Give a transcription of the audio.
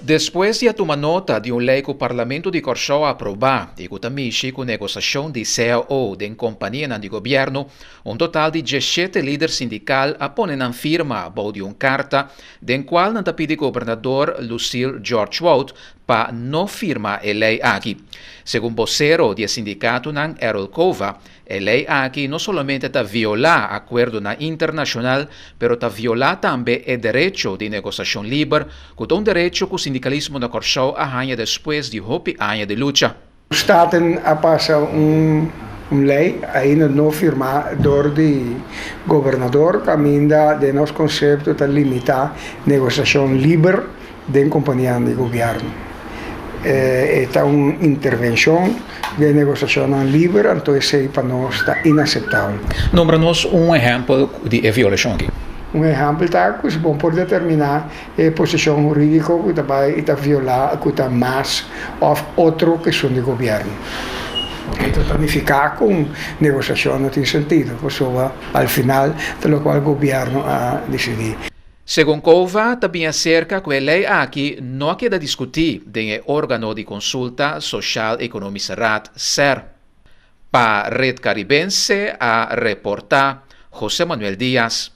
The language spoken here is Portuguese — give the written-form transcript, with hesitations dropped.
Depois de tomar nota de lei que o Parlamento de Corchó aprovar e que também com negociação de CAO de companhia de governo, total de 17 líderes sindical aponem na firma de carta, den qual não pede governador Lucille George Wout para não firmar a lei aqui. Segundo o vocero do sindicato Errol Kova, a lei aqui não somente está violar acordo internacional, pero está violar também o direito de negociação livre, que é direito que o sindicalismo na Corchó arranha depois de 8 anos de luta. O Estado ha passado lei ainda não firmada do governador, caminha de nosso conceito de limitar negociação livre de companhia de governo. Esta uma intervenção de negociação livre, então isso para nós está inaceitável. Nombra-nos exemplo de violação aqui. Exemplo que se pode determinar a posição jurídica que vai violar que está mais ou outro que são de governo. Então, planificar com negociação não tem sentido, porque ao final, do qual o governo a decidir. Segundo Kova, também acerca que a lei aqui não queda discutir no órgão de consulta social econômica RAT, SER. Para Rede Caribense, a reportar José Manuel Díaz.